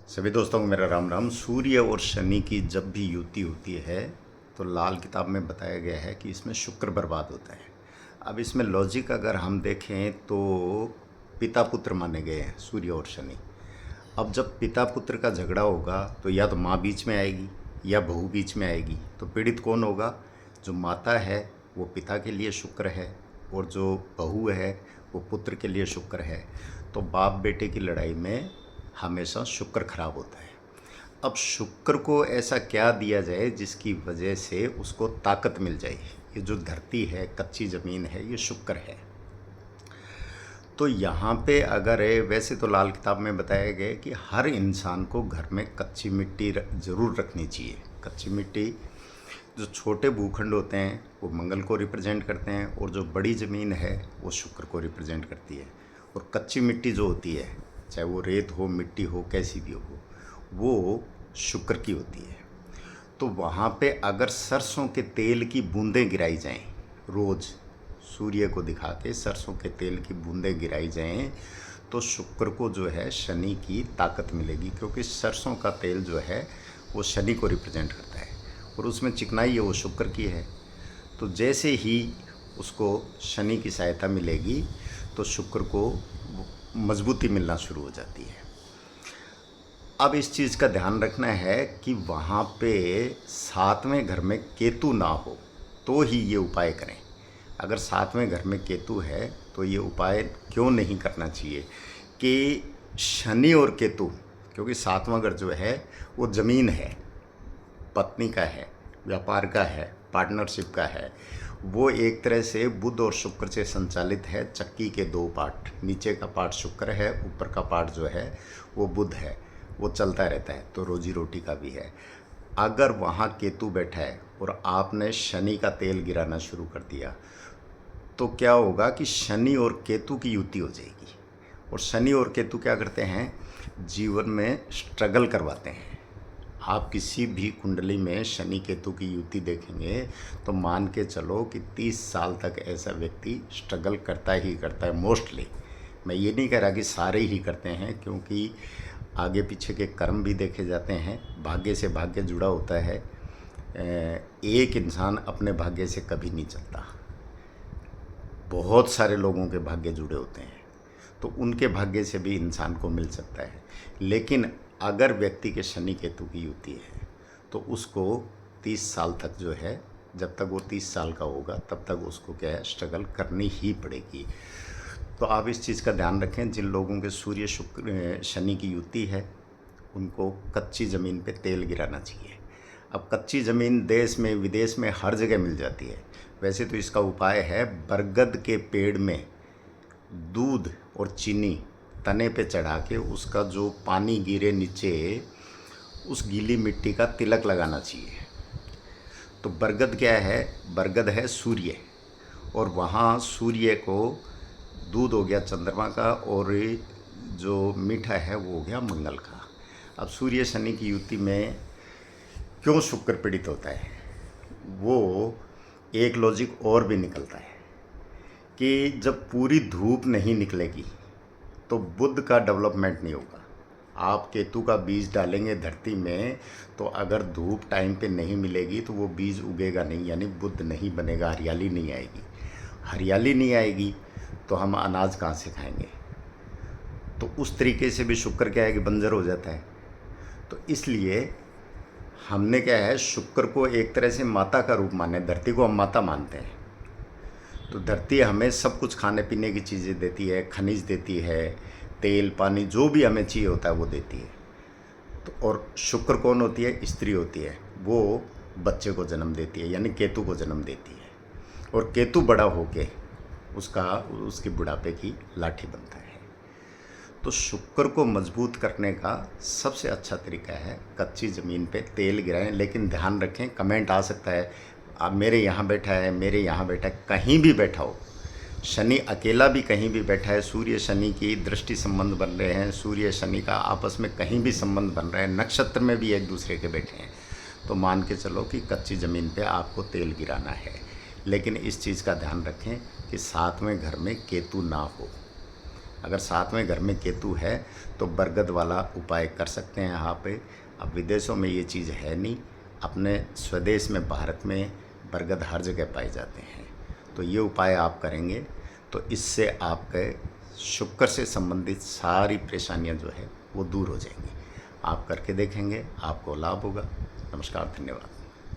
सभी दोस्तों को मेरा राम राम। सूर्य और शनि की जब भी युति होती है तो लाल किताब में बताया गया है कि इसमें शुक्र बर्बाद होता है। अब इसमें लॉजिक अगर हम देखें तो पिता पुत्र माने गए हैं सूर्य और शनि। अब जब पिता पुत्र का झगड़ा होगा तो या तो माँ बीच में आएगी या बहू बीच में आएगी, तो पीड़ित कौन होगा? जो माता है वो पिता के लिए शुक्र है और जो बहू है वो पुत्र के लिए शुक्र है। तो बाप बेटे की लड़ाई में हमेशा शुक्र खराब होता है। अब शुक्र को ऐसा क्या दिया जाए जिसकी वजह से उसको ताकत मिल जाए? ये जो धरती है, कच्ची ज़मीन है, ये शुक्र है। तो यहाँ पे अगर है, वैसे तो लाल किताब में बताया गया कि हर इंसान को घर में कच्ची मिट्टी ज़रूर रखनी चाहिए। कच्ची मिट्टी, जो छोटे भूखंड होते हैं वो मंगल को रिप्रेजेंट करते हैं और जो बड़ी ज़मीन है वो शुक्र को रिप्रेजेंट करती है। और कच्ची मिट्टी जो होती है, चाहे वो रेत हो, मिट्टी हो, कैसी भी हो, वो शुक्र की होती है। तो वहाँ पे अगर सरसों के तेल की बूंदें गिराई जाएं, रोज़ सूर्य को दिखा के सरसों के तेल की बूंदें गिराई जाएं, तो शुक्र को जो है शनि की ताकत मिलेगी, क्योंकि सरसों का तेल जो है वो शनि को रिप्रेजेंट करता है और उसमें चिकनाई है वो शुक्र की है। तो जैसे ही उसको शनि की सहायता मिलेगी तो शुक्र को मजबूती मिलना शुरू हो जाती है। अब इस चीज़ का ध्यान रखना है कि वहाँ पे सातवें घर में केतु ना हो तो ही ये उपाय करें। अगर सातवें घर में केतु है तो ये उपाय क्यों नहीं करना चाहिए कि शनि और केतु, क्योंकि सातवां घर जो है वो ज़मीन है, पत्नी का है, व्यापार का है, पार्टनरशिप का है। वो एक तरह से बुध और शुक्र से संचालित है। चक्की के दो पार्ट, नीचे का पार्ट शुक्र है, ऊपर का पार्ट जो है वो बुध है, वो चलता रहता है। तो रोजी रोटी का भी है। अगर वहाँ केतु बैठा है और आपने शनि का तेल गिराना शुरू कर दिया तो क्या होगा कि शनि और केतु की युति हो जाएगी। और शनि और केतु क्या करते हैं? जीवन में स्ट्रगल करवाते हैं। आप किसी भी कुंडली में शनि केतु की युति देखेंगे तो मान के चलो कि 30 साल तक ऐसा व्यक्ति स्ट्रगल करता ही करता है। मोस्टली, मैं ये नहीं कह रहा कि सारे ही करते हैं, क्योंकि आगे पीछे के कर्म भी देखे जाते हैं, भाग्य से भाग्य जुड़ा होता है। एक इंसान अपने भाग्य से कभी नहीं चलता, बहुत सारे लोगों के भाग्य जुड़े होते हैं, तो उनके भाग्य से भी इंसान को मिल सकता है। लेकिन अगर व्यक्ति के शनि केतु की युति है तो उसको 30 साल तक जो है, जब तक वो 30 साल का होगा तब तक उसको क्या है, स्ट्रगल करनी ही पड़ेगी। तो आप इस चीज़ का ध्यान रखें, जिन लोगों के सूर्य शुक्र शनि की युति है उनको कच्ची ज़मीन पे तेल गिराना चाहिए। अब कच्ची ज़मीन देश में विदेश में हर जगह मिल जाती है। वैसे तो इसका उपाय है, बरगद के पेड़ में दूध और चीनी तने पे चढ़ा के उसका जो पानी गिरे नीचे, उस गीली मिट्टी का तिलक लगाना चाहिए। तो बरगद क्या है? बरगद है सूर्य, और वहाँ सूर्य को दूध हो गया चंद्रमा का और जो मीठा है वो हो गया मंगल का। अब सूर्य शनि की युति में क्यों शुक्र पीड़ित होता है, वो एक लॉजिक और भी निकलता है कि जब पूरी धूप नहीं निकलेगी तो बुध का डेवलपमेंट नहीं होगा। आप केतु का बीज डालेंगे धरती में, तो अगर धूप टाइम पे नहीं मिलेगी तो वो बीज उगेगा नहीं, यानी बुध नहीं बनेगा, हरियाली नहीं आएगी। हरियाली नहीं आएगी तो हम अनाज कहाँ से खाएंगे? तो उस तरीके से भी शुक्र क्या है कि बंजर हो जाता है। तो इसलिए हमने क्या है, शुक्र को एक तरह से माता का रूप माने, धरती को हम माता मानते हैं। तो धरती हमें सब कुछ खाने पीने की चीज़ें देती है, खनिज देती है, तेल पानी जो भी हमें चाहिए होता है वो देती है। तो और शुक्र कौन होती है? स्त्री होती है, वो बच्चे को जन्म देती है, यानी केतु को जन्म देती है। और केतु बड़ा होके उसके बुढ़ापे की लाठी बनता है। तो शुक्र को मजबूत करने का सबसे अच्छा तरीका है कच्ची ज़मीन पे तेल गिराएं। लेकिन ध्यान रखें, कमेंट आ सकता है अब मेरे यहाँ बैठा है, मेरे यहाँ बैठा है, कहीं भी बैठा हो, शनि अकेला भी कहीं भी बैठा है, सूर्य शनि की दृष्टि संबंध बन रहे हैं, सूर्य शनि का आपस में कहीं भी संबंध बन रहे हैं, नक्षत्र में भी एक दूसरे के बैठे हैं, तो मान के चलो कि कच्ची ज़मीन पे आपको तेल गिराना है। लेकिन इस चीज़ का ध्यान रखें कि सातवें घर में केतु ना हो। अगर साथ में घर में केतु है तो बरगद वाला उपाय कर सकते हैं यहाँ पे। अब विदेशों में ये चीज़ है नहीं, अपने स्वदेश में भारत में बरगद हर जगह पाए जाते हैं। तो ये उपाय आप करेंगे तो इससे आपके शुक्र से संबंधित सारी परेशानियाँ जो है वो दूर हो जाएंगी। आप करके देखेंगे, आपको लाभ होगा। नमस्कार, धन्यवाद।